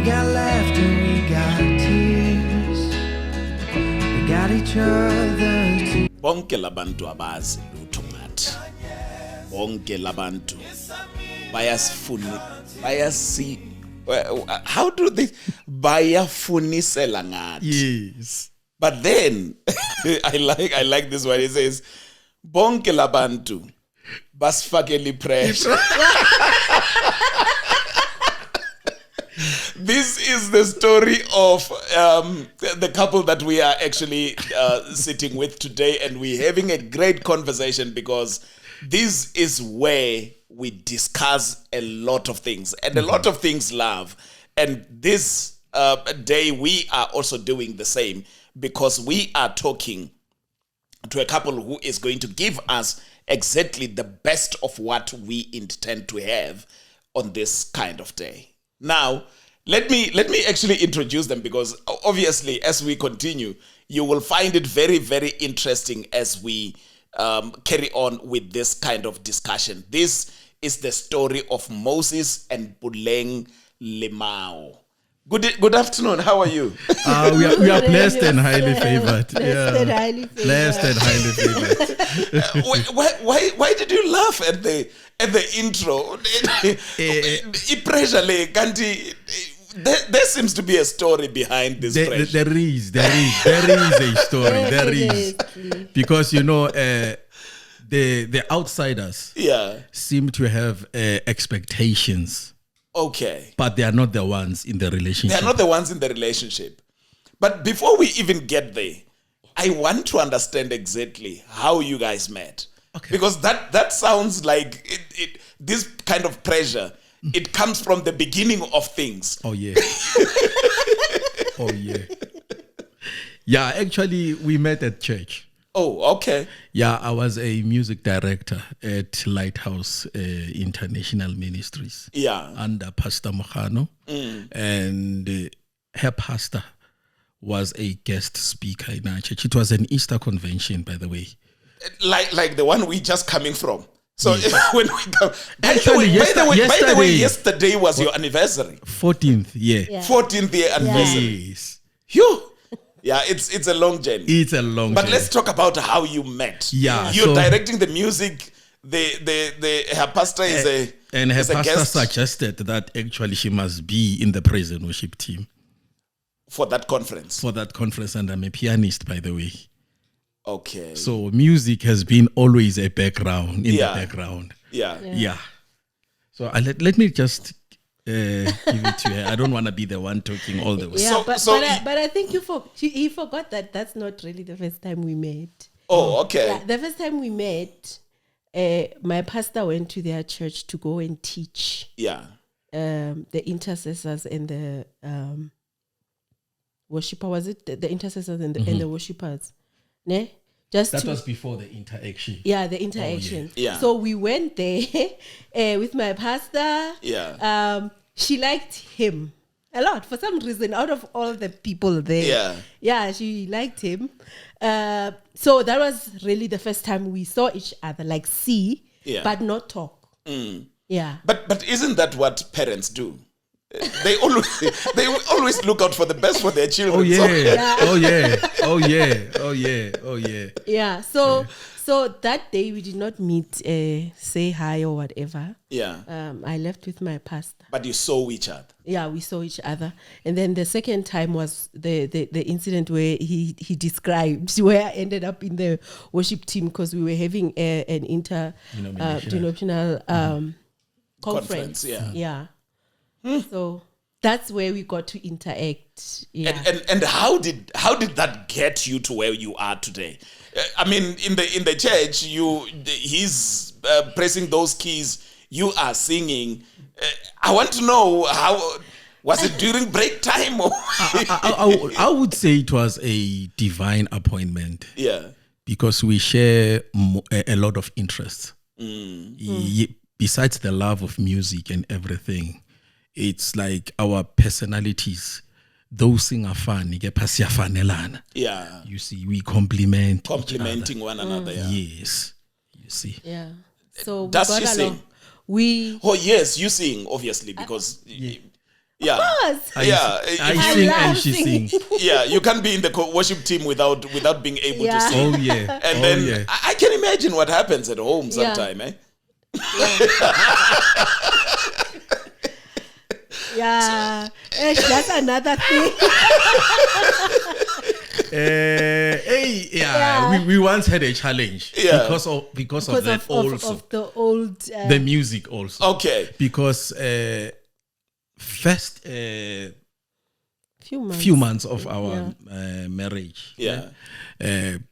got laughter, we got tears. We got each other too. Bonke labantu abazi lutho ngathi. Bonke labantu how do they bayafunisela ngathi? Yes. But then I like this one. It says bonke labantu basifakeli pressure. This is the story of the couple that we are actually sitting with today, and we're having a great conversation because this is where we discuss a lot of things, and a lot of things love. And this day we are also doing the same because we are talking to a couple who is going to give us exactly the best of what we intend to have on this kind of day. Now, let me actually introduce them, because obviously as we continue, you will find it very, very interesting as we carry on with this kind of discussion. This is the story of Moses and Puleng Lemao. Good afternoon. How are you? We are blessed and highly favored. Blessed and highly favored. Why did you laugh at the intro? There seems to be a story behind this. There is a story. There is, because the outsiders seem to have expectations. Okay. But they are not the ones in the relationship. They are not the ones in the relationship. But before we even get there, I want to understand exactly how you guys met. Okay. Because that sounds like this kind of pressure, it comes from the beginning of things. Oh, yeah. Oh, yeah. Yeah, actually, we met at church. Oh, okay. Yeah, I was a music director at Lighthouse International Ministries. Yeah. Under Pastor Mokano. And her pastor was a guest speaker in our church. It was an Easter convention, by the way. Like the one we just coming from. So when we come, actually, by the way, yesterday was your anniversary. 14th year. Yeah. 14th year anniversary. Yes. Phew. Yeah, it's a long journey. It's a long But journey. let's talk about how you met. Yeah. You're directing the music. Her pastor is a and her is a pastor guest suggested that actually she must be in the praise and worship team for that conference. And I'm a pianist, by the way. Okay. So music has been always a background in the background. Yeah. So let me just give it to her. I don't want to be the one talking all the way. Yeah, but I think he forgot that that's not really the first time we met. Oh, okay. Yeah, the first time we met, my pastor went to their church to go and teach. Yeah. The intercessors and the worshiper. Was it the intercessors and the worshippers? Ne? That was before the interaction. Yeah, the interaction. Oh, yeah. So we went there with my pastor. Yeah. She liked him a lot for some reason. Out of all the people there, yeah, she liked him. So that was really the first time we saw each other, like but not talk. Yeah. But isn't that what parents do? They always look out for the best for their children. Oh yeah. Yeah. So that day we did not meet, say hi or whatever. Yeah. I left with my pastor. But you saw each other. Yeah, we saw each other. And then the second time was the incident where he described, where I ended up in the worship team because we were having an interdenominational conference. Yeah. So that's where we got to interact. Yeah. And how did that get you to where you are today? I mean, in the church, he's pressing those keys. You are singing. I want to know, how was it during break time? Or I would say it was a divine appointment. Yeah, because we share a lot of interests. Besides the love of music and everything, it's like our personalities. Those things are fun. Yeah. You see, we complementing one another. Yeah. Yes. You see. Yeah. So does she sing? Oh yes, you sing obviously because Yeah. course. Yeah. I sing and she singing. sings. Yeah, you can't be in the worship team without being able to Yeah. sing. Oh yeah. And oh, then yeah. I can imagine what happens at home Yeah. sometime, eh? Yeah, that's another thing. Yeah. We once had a challenge Yeah. because of that also. Of the old. The music also. Okay. Because first few few months of our marriage. Yeah.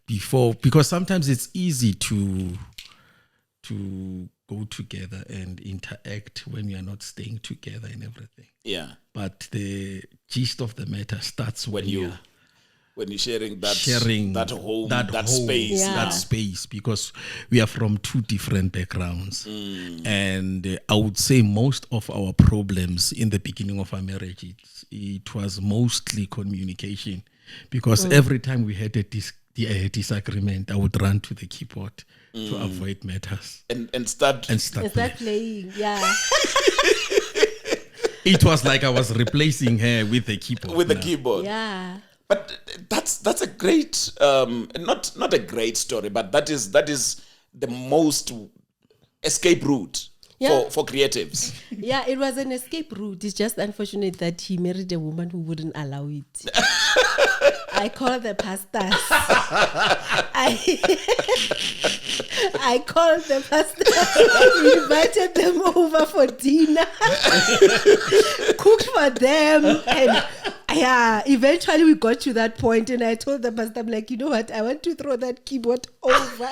Because sometimes it's easy to go together and interact when you are not staying together and everything. Yeah. But the gist of the matter starts when You're sharing that home, that space. Yeah. that space, because we are from two different backgrounds. And I would say most of our problems in the beginning of our marriage, it was mostly communication, because every time we had a disagreement, I would run to the keyboard to avoid matters And start Is that playing? Yeah. It was like I was replacing her with the keyboard. with the now. keyboard. Yeah. But that's a great not a great story, but that is the most escape route Yeah. for creatives. Yeah, it was an escape route. It's just unfortunate that he married a woman who wouldn't allow it. I called the pastors. I called the pastors. Invited them over for dinner. Cooked for them. And yeah, eventually we got to that point and I told the pastor, I'm like, you know what? I want to throw that keyboard over.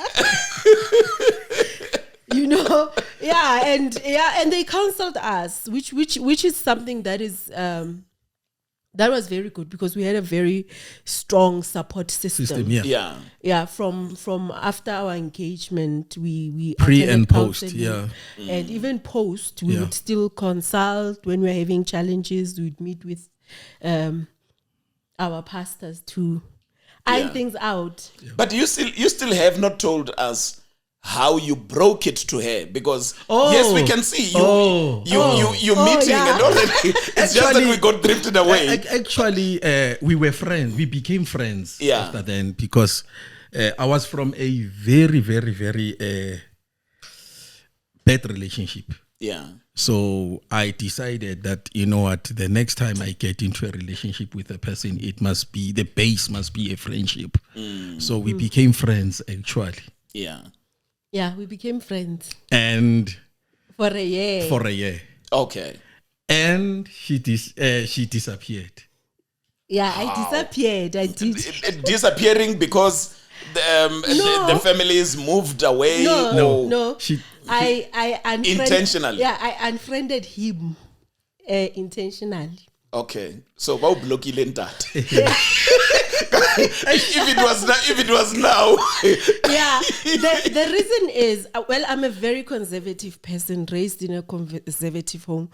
And they counseled us, which is something that is that was very good, because we had a very strong support system. Yeah. From after our engagement, we Pre attended and post, counseling. And even post, we would still consult when we were having challenges. We'd meet with our pastors to iron things out. But you still have not told us how you broke it to her, because yes, we can see you meeting and all that. It's just that we got drifted away. Actually, we were friends. We became friends after then, because I was from a very, very, very bad relationship. Yeah. So I decided that, you know what, the next time I get into a relationship with a person, the base must be a friendship. So we became friends, actually. Yeah. Yeah, we became friends. And for a year. Okay. And she disappeared. Yeah, I disappeared. I did. Disappearing because the families moved away? No. I intentionally. Yeah, I unfriended him intentionally. Okay, so how blocky that? If it was now. Yeah, the reason is, I'm a very conservative person, raised in a conservative home.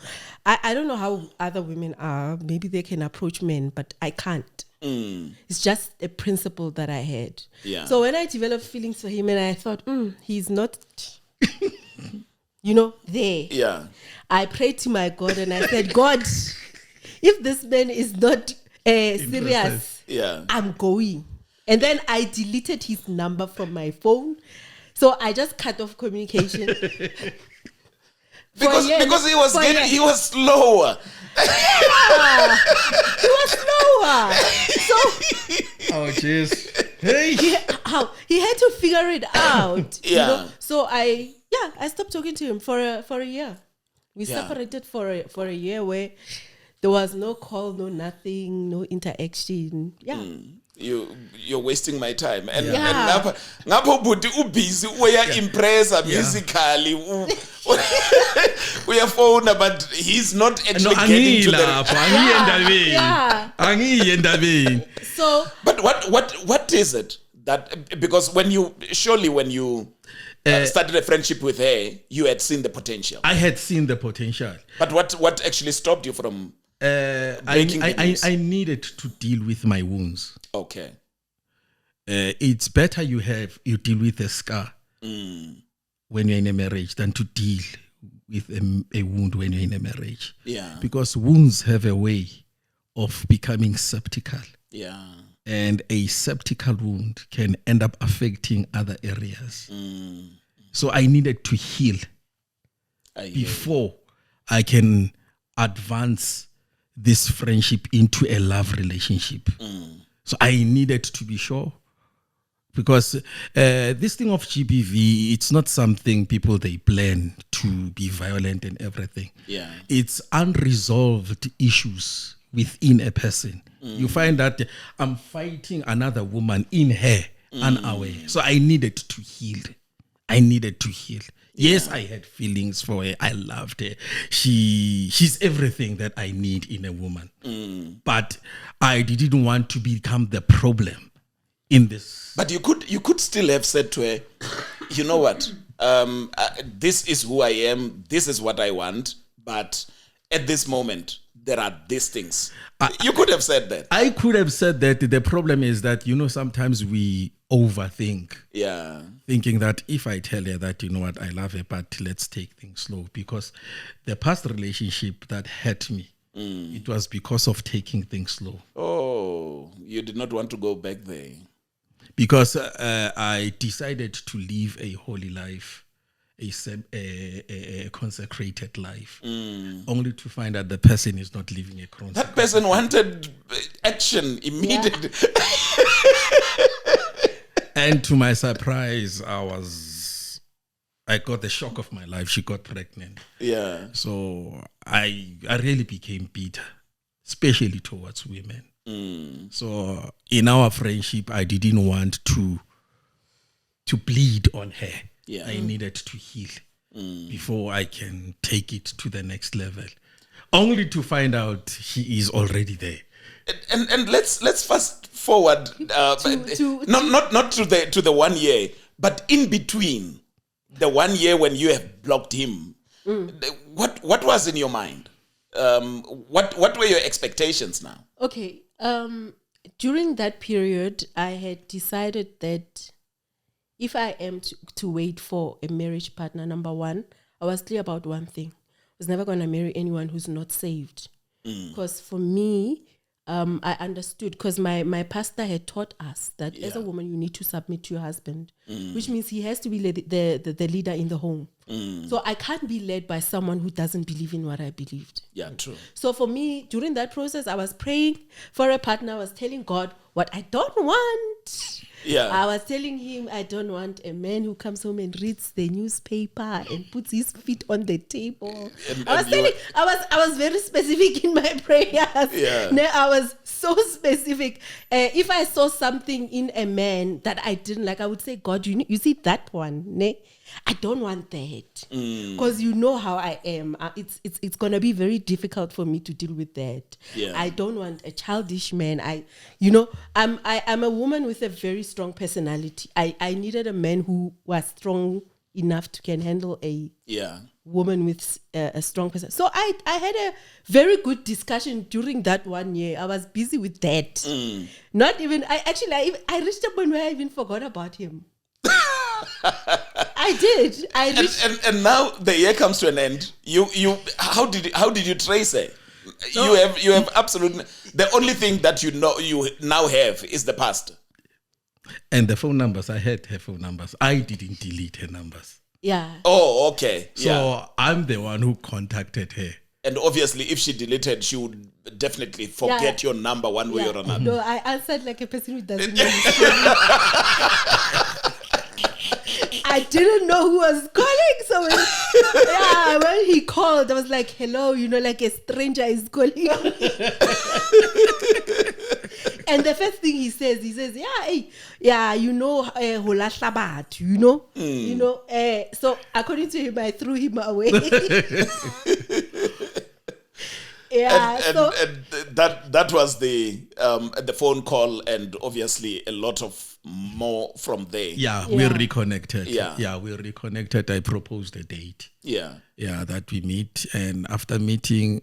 I don't know how other women are. Maybe they can approach men, but I can't. It's just a principle that I had. Yeah. So when I developed feelings for him and I thought, he's not, there. Yeah. I prayed to my God and I said, God, if this man is not serious, I'm going. And then I deleted his number from my phone. So I just cut off communication. Because he was slower. Yeah, he was slower. So jeez. Hey. He had to figure it out. Yeah. So I stopped talking to him for a year. We separated for a year where there was no call, no nothing, no interaction. Yeah. You're wasting my time. And ngapho buti ubusy uya impressa musically. Uya phone, but he's not actually getting to the. So but what is it that, because when you started a friendship with her, you had seen the potential. I had seen the potential. But what actually stopped you from breaking the news? I needed to deal with my wounds. Okay. It's better you deal with a scar when you're in a marriage than to deal with a wound when you're in a marriage. Yeah. Because wounds have a way of becoming septical. Yeah. And a septical wound can end up affecting other areas. So I needed to heal before I can advance this friendship into a love relationship. So I needed to be sure, because this thing of GBV, it's not something people they plan to be violent and everything. Yeah. It's unresolved issues within a person. You find that I'm fighting another woman in her unaware. So I needed to heal. Yes, I had feelings for her. I loved her. She's everything that I need in a woman. But I didn't want to become the problem in this. But you could still have said to her, you know what? This is who I am. This is what I want. But at this moment, there are these things. You could have said that. I could have said that. The problem is that, sometimes we overthink. Yeah. Thinking that if I tell her that, you know what, I love her, but let's take things slow. Because the past relationship that hurt me, it was because of taking things slow. Oh, you did not want to go back there. Because I decided to live a holy life, a consecrated life, only to find that the person is not living a consecrated life. That person wanted action immediately. And to my surprise, I got the shock of my life. She got pregnant. Yeah. So I really became bitter, especially towards women. So in our friendship, I didn't want to bleed on her. Yeah. I needed to heal before I can take it to the next level. Only to find out she is already there. And let's fast forward. Not to the 1 year, but in between the 1 year when you have blocked him. What was in your mind? What were your expectations now? Okay. During that period, I had decided that if I am to wait for a marriage partner, number one, I was clear about one thing. I was never going to marry anyone who's not saved. Because for me, I understood, because my pastor had taught us that as a woman, you need to submit to your husband, which means he has to be the leader in the home. So I can't be led by someone who doesn't believe in what I believed. Yeah, true. So for me, during that process, I was praying for a partner. I was telling God what I don't want. Yeah. I was telling him I don't want a man who comes home and reads the newspaper and puts his feet on the table. I was very specific in my prayers. Yeah. No, I was so specific. If I saw something in a man that I didn't like, I would say, God, you see that one, ne? I don't want that, because you know how I am. It's gonna be very difficult for me to deal with that. Yeah. I don't want a childish man. I'm a woman with a very strong personality. I needed a man who was strong enough to can handle a woman with a strong personality. So I had a very good discussion during that 1 year. I was busy with that. Not even I reached a point where I even forgot about him. I did. And now the year comes to an end. You how did you trace her? You have absolutely the only thing that you now have is the past. And the phone numbers, I had her phone numbers. I didn't delete her numbers. Yeah. Oh, okay. So I'm the one who contacted her. And obviously, if she deleted, she would definitely forget your number one way or another. No, I answered like a person who doesn't know his story. I didn't know who was calling, so when he called, I was like, "Hello," like a stranger is calling. And the first thing he says, hola hlabat, So according to him, I threw him away. And that was the phone call, and obviously a lot of more from there. Yeah, we reconnected. Yeah, we reconnected. I proposed a date. Yeah, that we meet, and after meeting,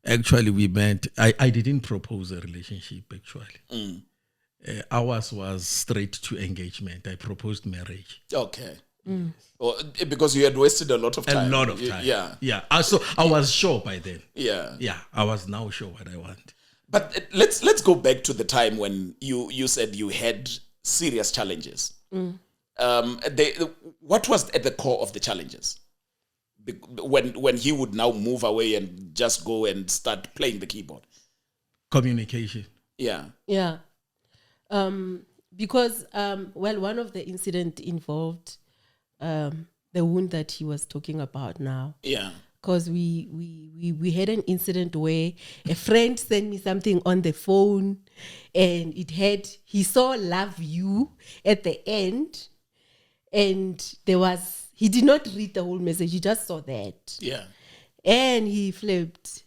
actually we met. I didn't propose a relationship. Actually, ours was straight to engagement. I proposed marriage. Okay. Or because you had wasted a lot of time. A lot of time. Yeah. Yeah. So I was sure by then. Yeah. Yeah. I was now sure what I want. But let's go back to the time when you said you had serious challenges. What was at the core of the challenges? When he would now move away and just go and start playing the keyboard? Communication. Yeah. Yeah. Because, one of the incident involved the wound that he was talking about now. Yeah. Because we had an incident where a friend sent me something on the phone and he saw "love you" at the end, and he did not read the whole message, he just saw that. Yeah. And he flipped.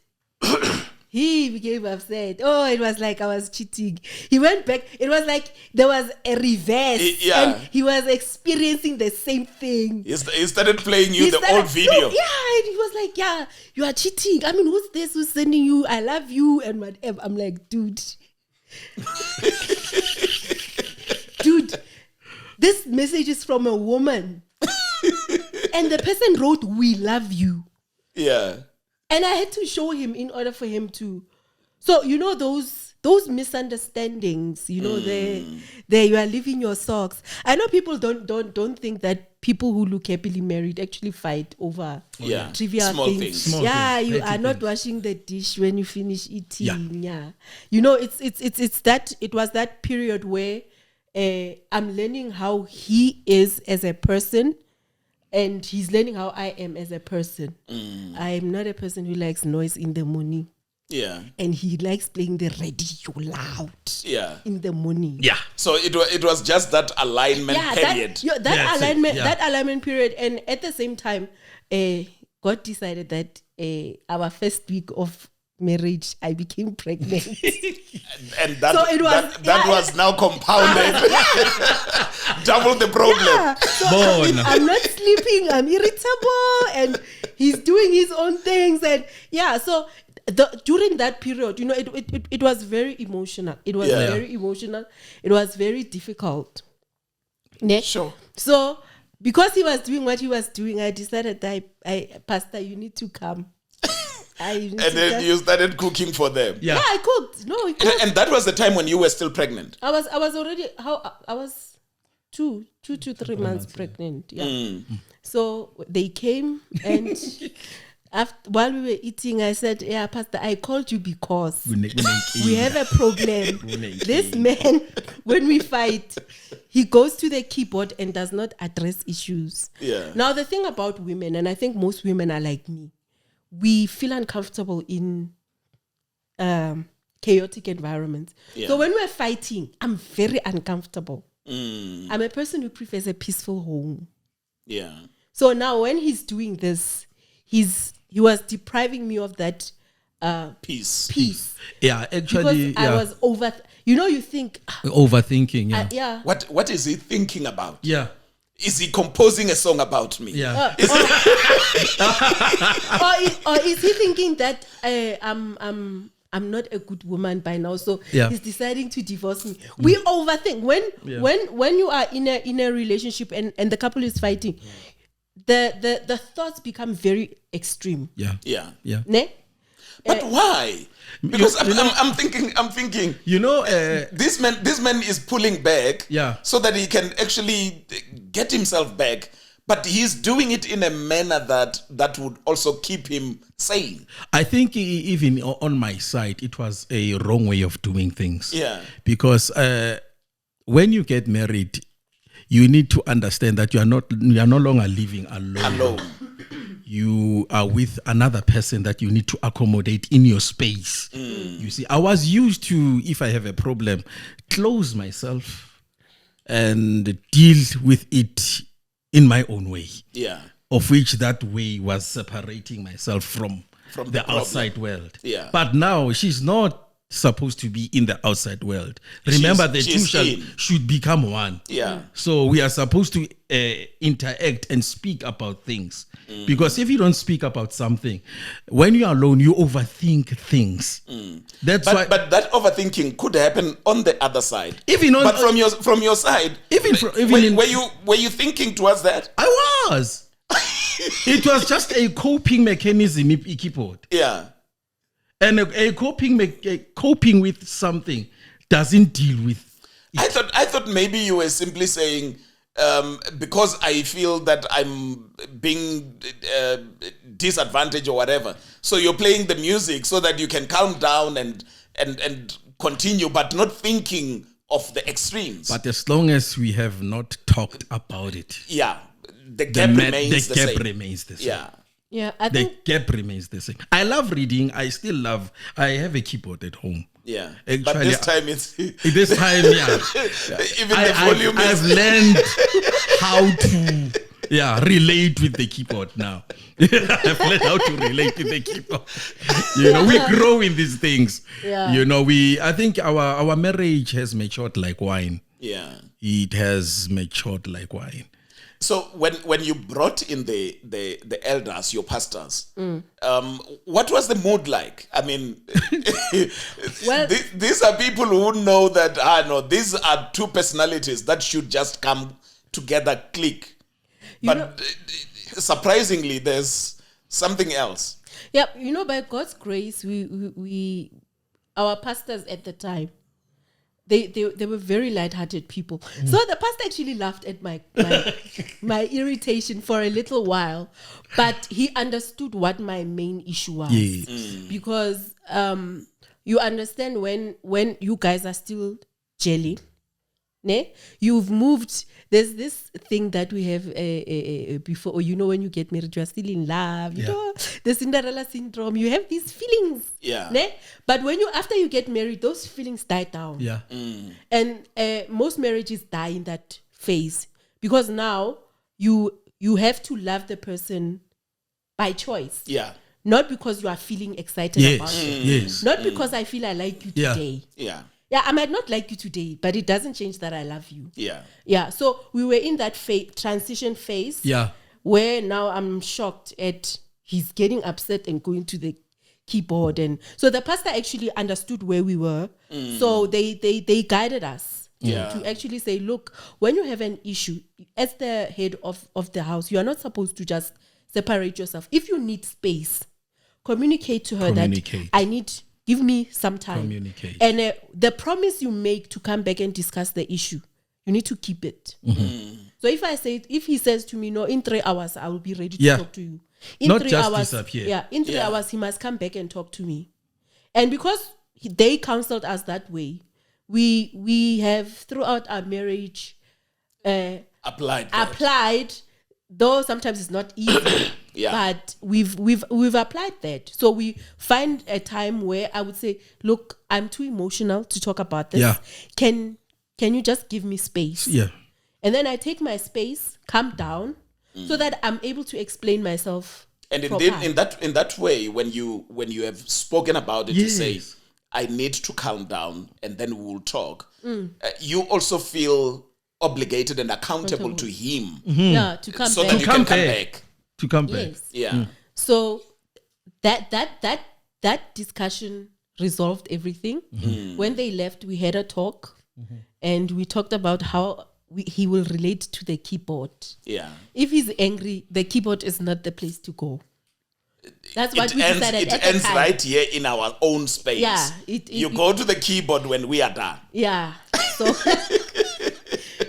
He became upset. Oh, it was like I was cheating. He went back. It was like there was a reverse. Yeah. And he was experiencing the same thing. He started playing you the old video. No, yeah, and he was like, yeah, you are cheating. I mean, who's this who's sending you "I love you" and whatever? I'm like, dude. Dude, this message is from a woman. And the person wrote, "We love you." Yeah. And I had to show him in order for him to. So, those misunderstandings, there you are leaving your socks. I know people don't think that people who look happily married actually fight over trivial Small things. Small yeah, things, you petty are not things. washing the dish when you finish eating. Yeah. It's that it was that period where I'm learning how he is as a person. And he's learning how I am as a person. I am not a person who likes noise in the morning. Yeah. And he likes playing the radio loud in the morning. Yeah. So it was just that alignment period. That alignment period. And at the same time, God decided that our first week of marriage, I became pregnant. And that, So it was- that was now compounded. Double the problem. Yeah. So I'm not sleeping, I'm irritable, and he's doing his own things. And so during that period, it was very emotional. It was very emotional. It was very difficult. Ne? Sure. So because he was doing what he was doing, I decided Pastor, you need to come. And then you started cooking for them. Yeah. Yeah, I cooked. No, he cooked. And that was the time when you were still pregnant. I was already I was 2 to 3 months pregnant. Yeah. So they came and while we were eating, I said, "Yeah, Pastor, I called you because we have a problem. This man, when we fight, he goes to the keyboard and does not address issues." Yeah. Now the thing about women, and I think most women are like me, we feel uncomfortable in chaotic environments. Yeah. So when we're fighting, I'm very uncomfortable. I'm a person who prefers a peaceful home. Yeah. So now when he's doing this, he was depriving me of that peace. Yeah, actually, Because I was you think, overthinking. Yeah. yeah. What is he thinking about? Yeah. Is he composing a song about me? Yeah. Or is he thinking that I'm not a good woman by now, so he's deciding to divorce me? We overthink when you are in a relationship and the couple is fighting. The thoughts become very extreme. Yeah. Yeah. Yeah. Ne? But why? Because I'm thinking. This man is pulling back. Yeah. So that he can actually get himself back. But he's doing it in a manner that would also keep him sane. I think even on my side, it was a wrong way of doing things. Yeah. Because when you get married, you need to understand that you are no longer living alone. You are with another person that you need to accommodate in your space. You see, I was used to, if I have a problem, close myself and deal with it in my own way. Yeah. Of which that way was separating myself from the problem. outside world. Yeah. But now she's not supposed to be in the outside world. Remember, the two should become one. Yeah. So we are supposed to interact and speak about things. Because if you don't speak about something, when you are alone, you overthink things. That's why. But that overthinking could happen on the other side. Even on, but from your side, were you thinking towards that? I was. It was just a coping mechanism, keyboard. Yeah. And a coping with something doesn't deal with it. I thought maybe you were simply saying, because I feel that I'm being disadvantaged or whatever. So you're playing the music so that you can calm down and continue, but not thinking of the extremes. But as long as we have not talked about it, yeah, the gap remains the same. Remains the same. Yeah. Yeah, I think the gap remains the same. I love reading. I have a keyboard at home. Yeah. Actually, but this time it's this time, yeah. Even the volume I've learned how to relate with the keyboard now. I've learned how to relate with the keyboard. We grow in these things. Yeah. I think our marriage has matured like wine. Yeah. It has matured like wine. So when you brought in the elders, your pastors, what was the mood like? I mean, well, these are people who know that no, these are two personalities that should just come together, click. But surprisingly, there's something else. Yeah, by God's grace, we our pastors at the time, they were very light-hearted people. So the pastor actually laughed at my irritation for a little while, but he understood what my main issue was. Yes. Because you understand when you guys are still jelly, you've moved. There's this thing that we have before, when you get married, you are still in love. You know, the Cinderella syndrome. You have these feelings. Yeah. But after you get married, those feelings die down. Yeah. And most marriages die in that phase because now you have to love the person by choice. Yeah. Not because you are feeling excited about it. Yes. Not because I feel I like you today. Yeah. Yeah, I might not like you today, but it doesn't change that I love you. Yeah. Yeah, so we were in that transition phase. Yeah. Where now I'm shocked at he's getting upset and going to the keyboard. And so the pastor actually understood where we were. So they guided us to actually say, look, when you have an issue, as the head of the house, you are not supposed to just separate yourself. If you need space, communicate to her that give me some time. Communicate. And the promise you make to come back and discuss the issue, you need to keep it. So if he says to me, no, in 3 hours, I will be ready to talk to you. In not 3 just hours, disappear. in 3 hours, he must come back and talk to me. And because they counseled us that way, we have throughout our marriage applied, though sometimes it's not easy. But we've applied that. So we find a time where I would say, look, I'm too emotional to talk about this. Yeah. Can you just give me space? Yeah. And then I take my space, calm down, so that I'm able to explain myself. And in that way, when you have spoken about it, to say, I need to calm down, and then we will talk. You also feel obligated and accountable to him. Yeah, to come so back. that you can come back. To come back. Yes. Yeah. So that discussion resolved everything. When they left, we had a talk, and we talked about how he will relate to the keyboard. Yeah. If he's angry, the keyboard is not the place to go. That's what we decided. It ends right here in our own space. Yeah. You go to the keyboard when we are done. Yeah. So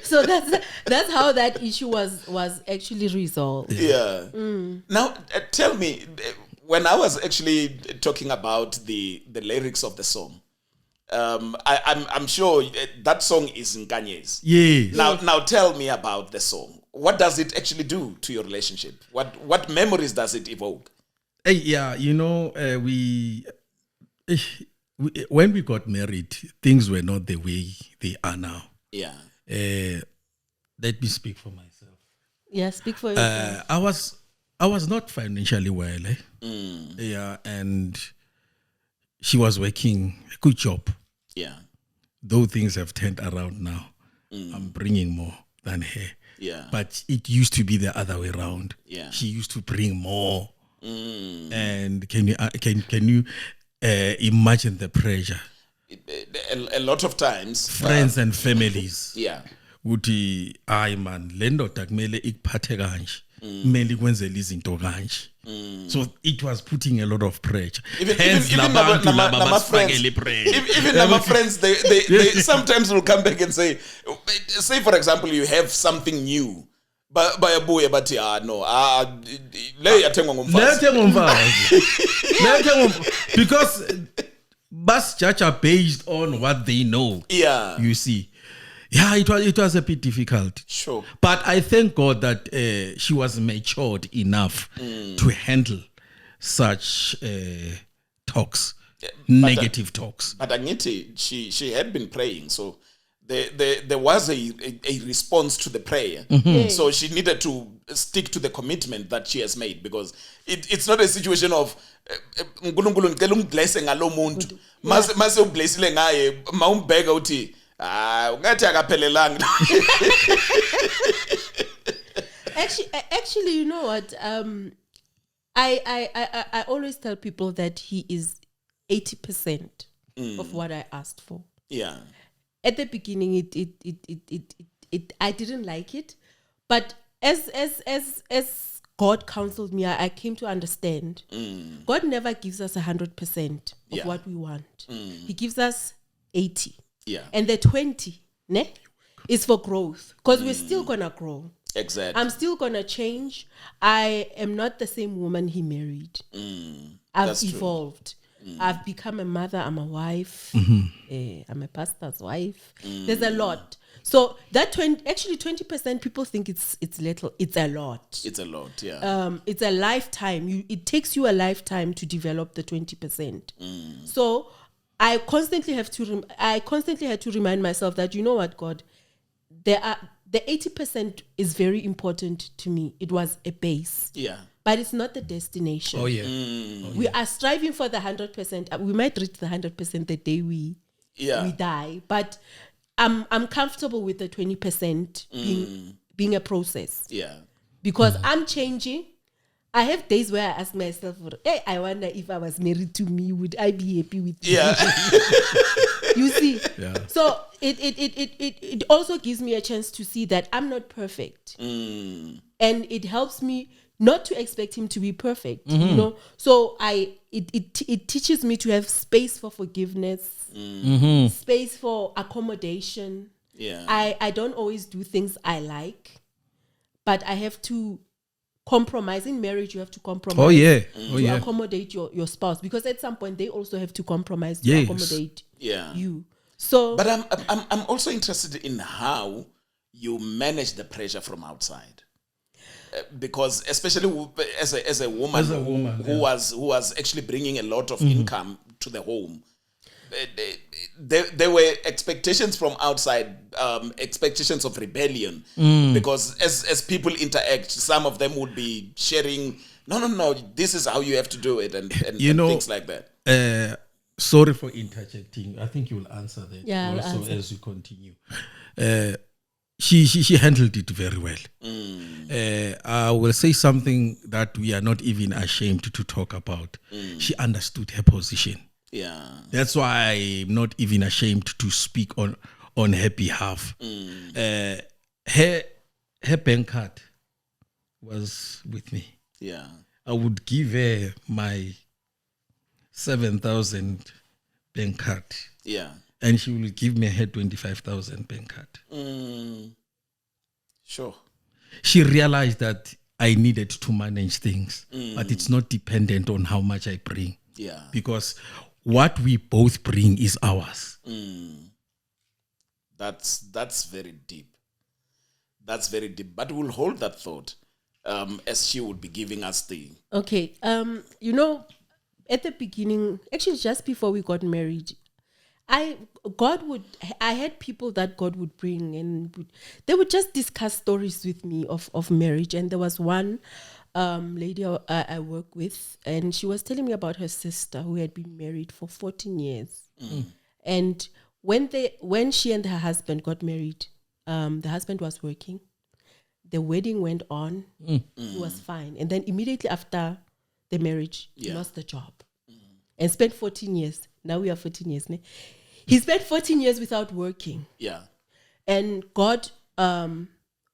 so that's how that issue was actually resolved. Yeah. Now, tell me, when I was actually talking about the lyrics of the song, I'm sure that song is Nkanye's. Yes. Now tell me about the song. What does it actually do to your relationship? What memories does it evoke? Yeah, when we got married, things were not the way they are now. Yeah. Let me speak for myself. Yeah, speak for yourself. I was not financially well. Yeah, and she was working a good job. Yeah. Though things have turned around now, I'm bringing more than her. Yeah. But it used to be the other way around. Yeah. She used to bring more. And can you imagine the pressure? A lot of times, Friends and families. yeah. Uthi ay man le ndoda kumele ikuphathe kanje. Kumele ikwenzele izinto kanje. So it was putting a lot of pressure. Even labantu laba nama friends, basifakele pressure. even my friends, they sometimes will come back and say for example, you have something new. Bayabuya bathi no le yathengwa ngumfazi. Because bus judge are based on what they know. Yeah. You see. Yeah, it was a bit difficult. Sure. But I thank God that she was matured enough to handle such talks, negative talks. But Angithi, she had been praying, so there was a response to the prayer. So she needed to stick to the commitment that she has made, because it's not a situation of uNkulunkulu ngicela ungiblesse ngalo muntu mase ublessile ngaye mawumbheka uthi ungathi akaphelelanga. Actually, you know what? I always tell people that he is 80% of what I asked for. Yeah. At the beginning, it I didn't like it, but as God counseled me, I came to understand. God never gives us 100% of what we want. He gives us 80. Yeah. And the 20, is for growth, because we're still gonna grow. Exactly. I'm still gonna change. I am not the same woman he married. I've evolved. I've become a mother. I'm a wife. I'm a pastor's wife. There's a lot. So that 20%, people think it's little. It's a lot. It's a lot. Yeah. It's a lifetime. It takes you a lifetime to develop the 20%. So I constantly had to remind myself that, you know what, God, the 80% is very important to me. It was a base. Yeah. But it's not the destination. Oh, yeah. We are striving for the 100%. We might reach the 100% the day we die. But I'm comfortable with the 20% being a process. Yeah. Because I'm changing. I have days where I ask myself, hey, I wonder if I was married to me, would I be happy with you? Yeah. You see? Yeah. So it also gives me a chance to see that I'm not perfect. And it helps me not to expect him to be perfect, you know. So it teaches me to have space for forgiveness, space for accommodation. Yeah. I don't always do things I like, but I have to compromise. In marriage, you have to compromise. To accommodate your spouse, because at some point they also have to compromise to accommodate you. So, but I'm also interested in how you manage the pressure from outside. Because especially as a woman who was actually bringing a lot of income to the home, there were expectations from outside, expectations of rebellion. Because as people interact, some of them would be sharing, no, this is how you have to do it, and things like that. Sorry for interjecting. I think you will answer that also answer. as you continue. She handled it very well. I will say something that we are not even ashamed to talk about. She understood her position. Yeah. That's why I'm not even ashamed to speak on her behalf. Her bank card was with me. Yeah. I would give her my 7,000 bank card. Yeah. And she will give me her 25,000 bank card. Sure. She realized that I needed to manage things, but it's not dependent on how much I bring. Yeah. Because what we both bring is ours. That's very deep. That's very deep. But we'll hold that thought as she would be giving us the... Okay. You know, at the beginning, actually just before we got married, I had people that God would bring, and they would just discuss stories with me of marriage. And there was one lady I work with, and she was telling me about her sister who had been married for 14 years. And when she and her husband got married, the husband was working. The wedding went on. He was fine. And then immediately after the marriage, he lost the job. And spent 14 years. Now we are 14 years. Ne? He spent 14 years without working. Yeah. And God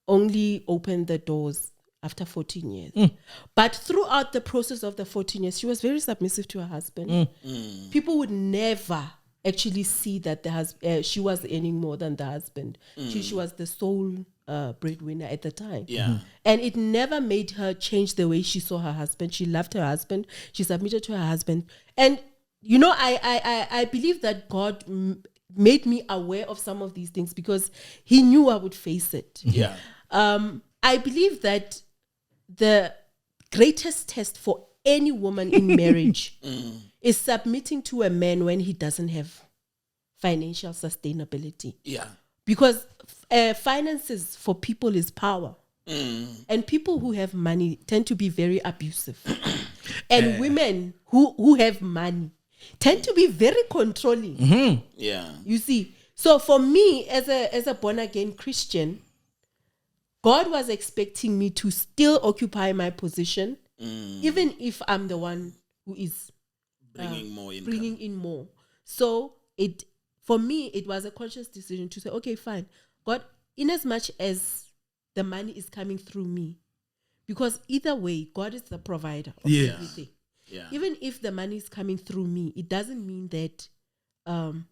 only opened the doors after 14 years. But throughout the process of the 14 years, she was very submissive to her husband. People would never actually see that she was earning more than the husband. She was the sole breadwinner at the time. Yeah. And it never made her change the way she saw her husband. She loved her husband. She submitted to her husband. And, I believe that God made me aware of some of these things because he knew I would face it. Yeah. I believe that the greatest test for any woman in marriage is submitting to a man when he doesn't have financial sustainability. Yeah. Because finances for people is power. And people who have money tend to be very abusive. And women who have money tend to be very controlling. Yeah. You see, so for me as a born-again Christian, God was expecting me to still occupy my position, even if I'm the one who is Bringing more income. bringing in more. So for me, it was a conscious decision to say, okay, fine. God, in as much as the money is coming through me, because either way, God is the provider of everything. Yeah. Even if the money is coming through me, it doesn't mean that I'm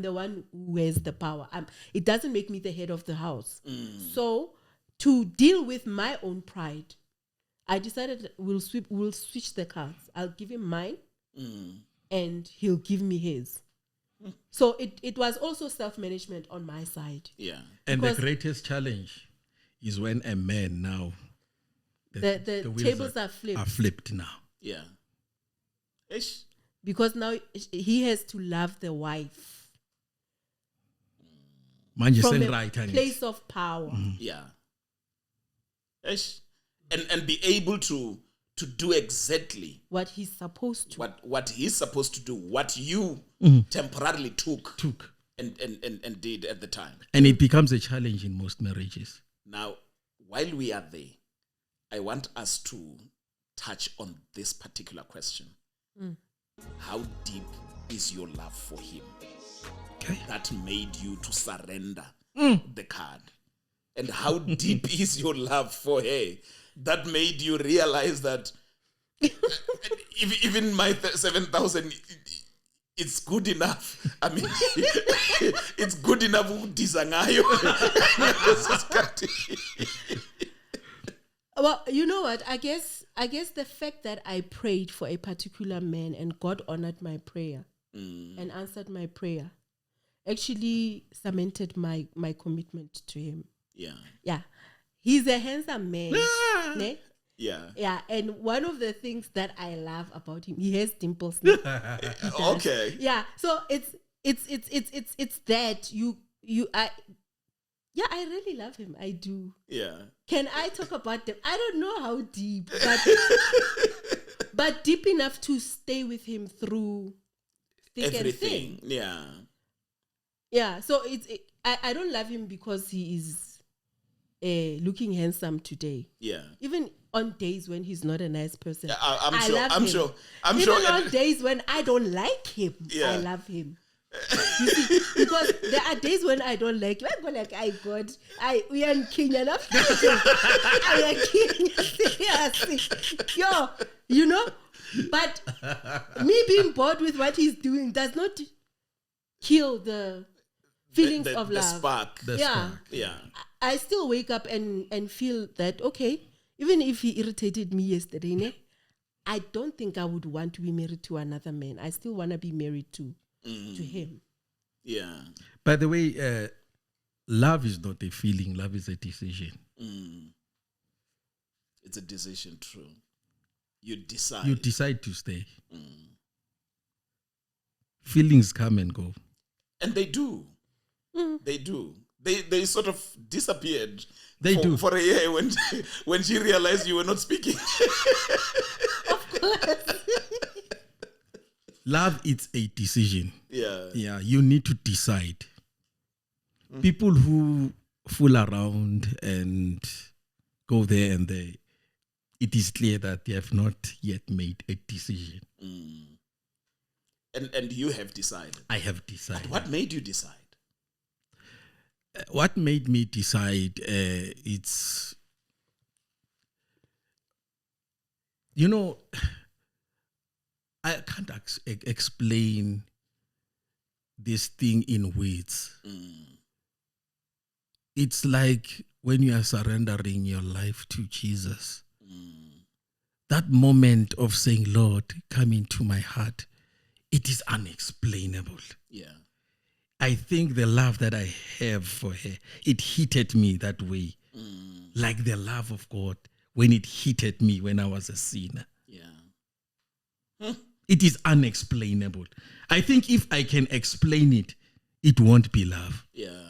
the one who has the power. It doesn't make me the head of the house. So to deal with my own pride, I decided we'll switch the cards. I'll give him mine and he'll give me his. So it was also self-management on my side. Yeah. And the Because- greatest challenge is when a man now, The wheels tables are flipped. are flipped now. Yeah. Ish. Because now he has to love the wife Manje from a right place of power. Yeah. Ish. And be able to do exactly What he's supposed to. what he's supposed to do, what you temporarily took and did at the time. And it becomes a challenge in most marriages. Now, while we are there, I want us to touch on this particular question. How deep is your love for him Okay. that made you to surrender the card? And how deep is your love for her that made you realize that even my 7,000, it's good enough. I mean, it's good enough. Well, you know what? I guess the fact that I prayed for a particular man and God honored my prayer and answered my prayer actually cemented my commitment to him. Yeah. Yeah. He's a handsome man. Ne? Yeah. Yeah. And one of the things that I love about him, he has dimples. Ne? Okay. Yeah. So it's that I really love him. I do. Yeah. Can I talk about them? I don't know how deep, but deep enough to stay with him through thick Everything. and thin. Yeah. Yeah. So I don't love him because he is looking handsome today. Yeah. Even on days when he's not a nice person, I'm I sure. love I'm him. sure. I'm Even sure. on days when I don't like him, Yeah. I love him. You see, because there are days when I don't like him. I go like, we are in Kenya now. I am Kenya, seriously. Yo, you know? But me being bored with what he's doing does not kill the feelings the of love. spark. Yeah. Yeah. I still wake up and feel that, okay, even if he irritated me yesterday, ne, I don't think I would want to be married to another man. I still want to be married to him. Yeah. By the way, love is not a feeling, love is a decision. It's a decision, true. You decide. You decide to stay. Feelings come and go. And they do. They do. they sort of disappeared. They do. For a year when she realized you were not speaking. Love, it's a decision. Yeah. Yeah, you need to decide. People who fool around and go there and there, it is clear that they have not yet made a decision. And you have decided. I have decided. What made you decide? What made me decide? It's, you know, I can't explain this thing in words. It's like when you are surrendering your life to Jesus, that moment of saying, Lord, come into my heart, it is unexplainable. Yeah. I think the love that I have for her, it hit me that way. Like the love of God when it hit me when I was a sinner. Yeah. It is unexplainable. I think if I can explain it, it won't be love. Yeah.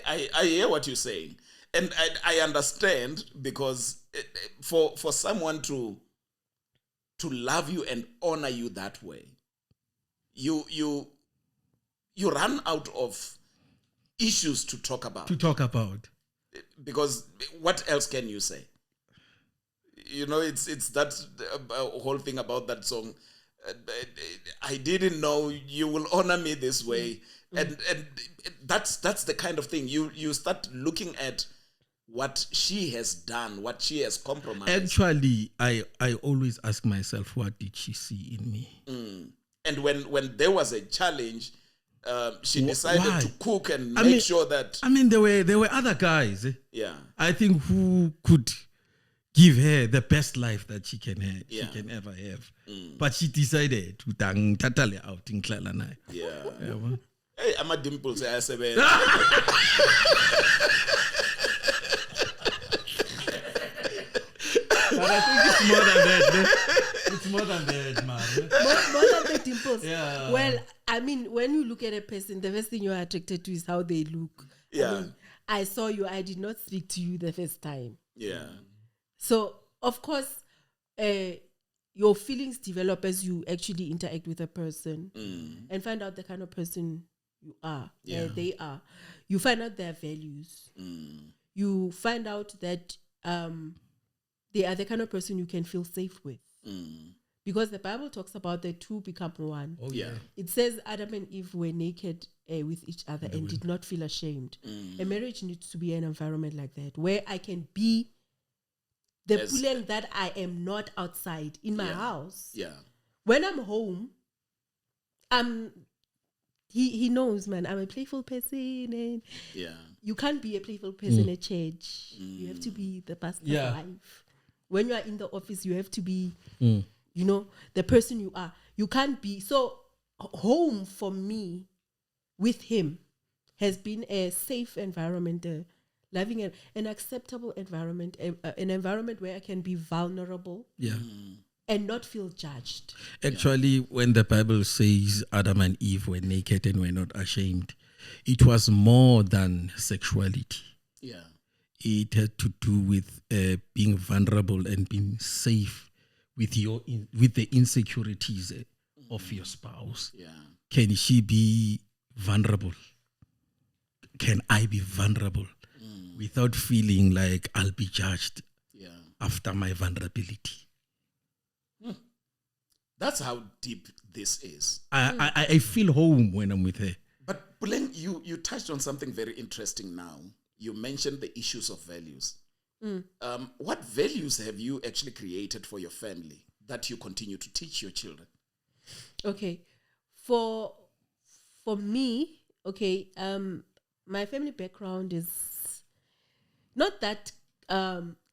I hear what you're saying. And I understand, because for someone to love you and honor you that way, you run out of issues to talk about. Because what else can you say? You know, it's that whole thing about that song. I didn't know you will honor me this way, and that's the kind of thing you start looking at what she has done, what she has compromised. Actually, I always ask myself, what did she see in me? And when there was a challenge, she decided Why? to cook and make sure that. I mean, there were other guys. Yeah. I think who could give her the best life that she can have, Yeah. she can ever have. But she decided to tatale out in Klalana. Yeah. Hey, I'm a dimple. Say I say. But I think it's more than that. It's more than that, man. More than the dimples. Yeah. Well, I mean, when you look at a person, the first thing you are attracted to is how they look. Yeah. I saw you. I did not speak to you the first time. Yeah. So, of course, your feelings develop as you actually interact with a person and find out the kind of person you are, they are. You find out their values. You find out that they are the kind of person you can feel safe with. Because the Bible talks about the two become one. Oh, yeah. It says Adam and Eve were naked with each other and did not feel ashamed. A marriage needs to be an environment like that, where I can be the Puleng that I am not outside in my house. Yeah. When I'm home, he knows, man, I'm a playful person. And you can't be a playful person at church. You have to be the pastor's wife. When you are in the office, you have to be, you know, the person you are. You can't be. So home for me with him has been a safe environment, loving an acceptable environment, an environment where I can be vulnerable and not feel judged. Actually, when the Bible says Adam and Eve were naked and were not ashamed, it was more than sexuality. Yeah. It had to do with being vulnerable and being safe with with the insecurities of your spouse. Yeah. Can she be vulnerable? Can I be vulnerable without feeling like I'll be judged after my vulnerability? That's how deep this is. I feel home when I'm with her. But Puleng, you touched on something very interesting now. You mentioned the issues of values. What values have you actually created for your family that you continue to teach your children? Okay. For me, okay, my family background is not that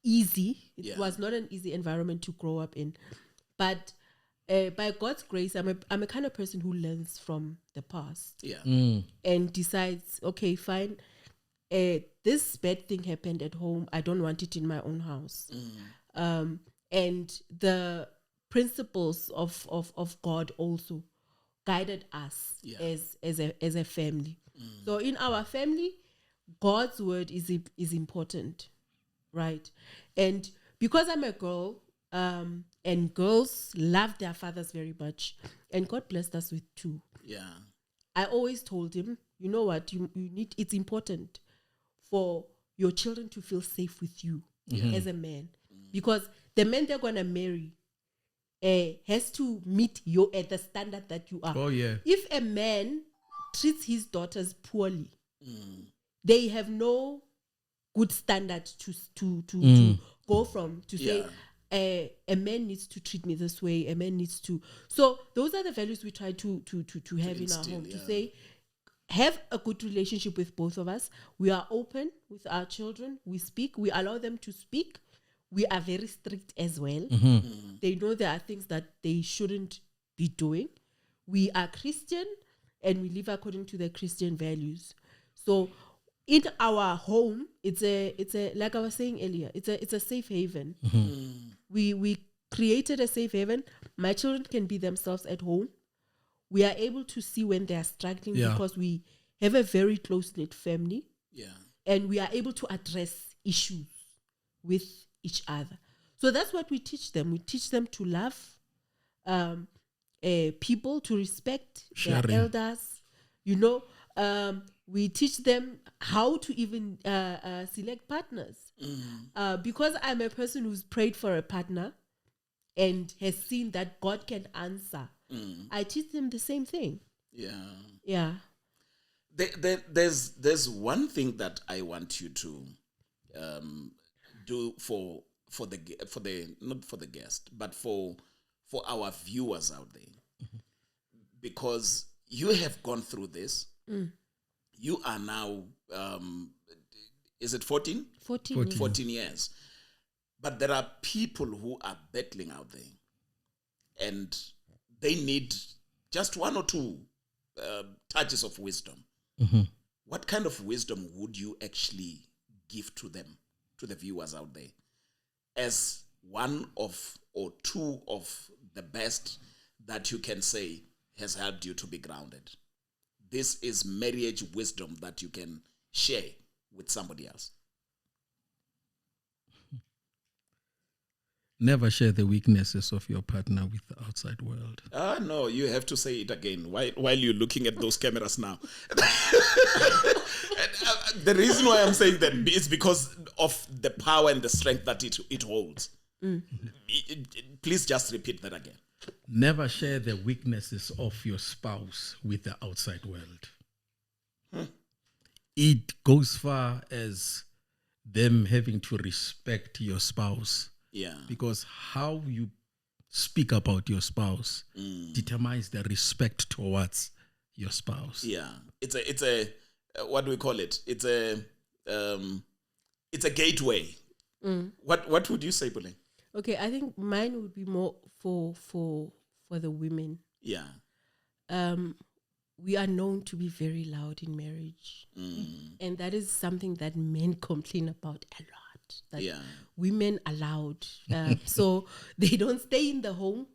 easy. It was not an easy environment to grow up in. But by God's grace, I'm a kind of person who learns from the past. Yeah. And decides, okay, fine, this bad thing happened at home. I don't want it in my own house. And the principles of God also guided us as a family. So in our family, God's word is important, right? And because I'm a girl, and girls love their fathers very much, and God blessed us with 2. Yeah. I always told him, you know what, you need. It's important for your children to feel safe with you as a man, because the man they're gonna marry has to meet you at the standard that you are. Oh yeah. If a man treats his daughters poorly, they have no good standard to go from, to say a man needs to treat me this way, a man needs to. So those are the values we try to have in our home, to say, have a good relationship with both of us. We are open with our children. We speak. We allow them to speak. We are very strict as well. They know there are things that they shouldn't be doing. We are Christian and we live according to the Christian values. So in our home, it's a like I was saying earlier, it's a safe haven. We created a safe haven. My children can be themselves at home. We are able to see when they are struggling because we have a very close-knit family. Yeah. And we are able to address issues with each other. So that's what we teach them. We teach them to love people, to respect their elders. You know, we teach them how to even select partners. Because I'm a person who's prayed for a partner and has seen that God can answer. I teach them the same thing. Yeah. Yeah. There's one thing that I want you to do for the not for the guest, but for our viewers out there, because you have gone through this. You are now is it 14? 14 years. But there are people who are battling out there, and they need just 1 or 2 touches of wisdom. What kind of wisdom would you actually give to them, to the viewers out there, as 1 of or 2 of the best that you can say has helped you to be grounded? This is marriage wisdom that you can share with somebody else. Never share the weaknesses of your partner with the outside world. No, you have to say it again while you're looking at those cameras now. And, the reason why I'm saying that is because of the power and the strength that it holds. Please just repeat that again. Never share the weaknesses of your spouse with the outside world. It goes far as them having to respect your spouse. Yeah. Because how you speak about your spouse determines the respect towards your spouse. Yeah. It's a what do we call it? It's a gateway. What would you say, Puleng? Okay, I think mine would be more for the women. Yeah. We are known to be very loud in marriage. And that is something that men complain about a lot. That women are loud. So they don't stay in the home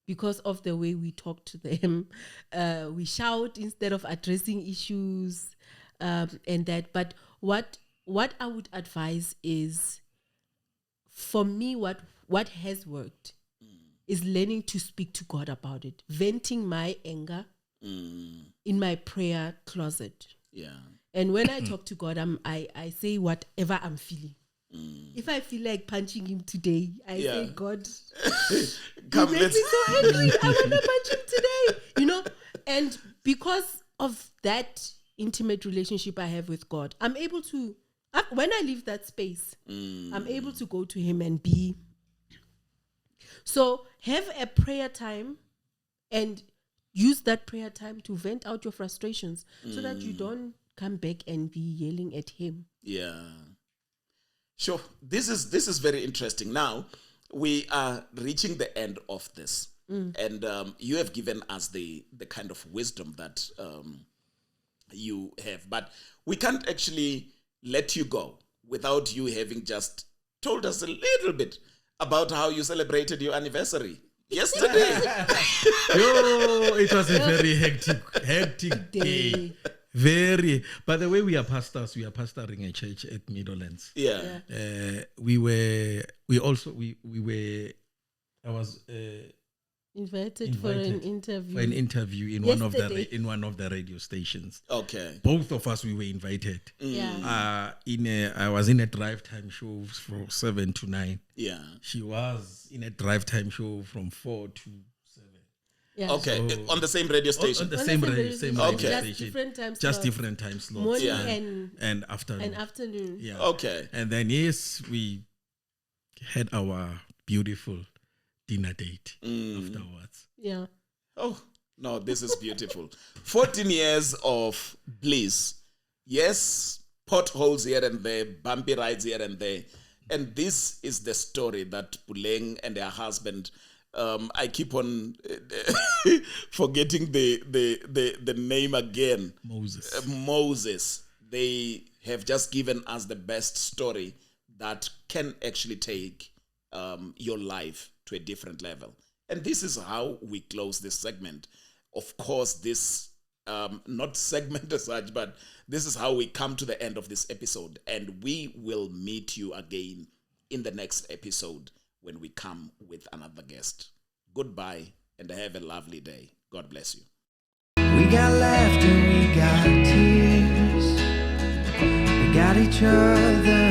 because of the way we talk to them. We shout instead of addressing issues and that. But what I would advise is, for me, what has worked is learning to speak to God about it, venting my anger in my prayer closet. Yeah. And when I talk to God, I say whatever I'm feeling. If I feel like punching him today, I say, God, you make me so angry. I want to punch him today. You know, and because of that intimate relationship I have with God, I'm able to, when I leave that space, I'm able to go to him and be. So have a prayer time and use that prayer time to vent out your frustrations so that you don't come back and be yelling at him. Yeah. Sure. This is very interesting. Now, we are reaching the end of this. And you have given us the kind of wisdom that you have. But we can't actually let you go without you having just told us a little bit about how you celebrated your anniversary yesterday. It was a very hectic day. Very. By the way, we are pastors. We are pastoring a church at Meadowlands. Yeah. We were. I was Invited for an interview. For an interview in one of the radio stations. Okay. Both of us we were invited. Yeah. I was in a drive time show from 7 to 9. Yeah. She was in a drive time show from 4 to 7. Yeah. Okay. On the same radio station. On the same radio station. Just different time slots. Just different time slots. Morning and afternoon. and afternoon. Yeah. Okay. And then yes, we had our beautiful dinner date afterwards. Yeah. Oh, no, this is beautiful. 14 years of bliss. Yes, potholes here and there, bumpy rides here and there. And this is the story that Puleng and her husband, I keep on forgetting the name again. Moses. They have just given us the best story that can actually take your life to a different level. And this is how we close this segment. Of course, this not segment as such, but this is how we come to the end of this episode. And we will meet you again in the next episode when we come with another guest. Goodbye and have a lovely day. God bless you. We got laughter, we got tears, we got each other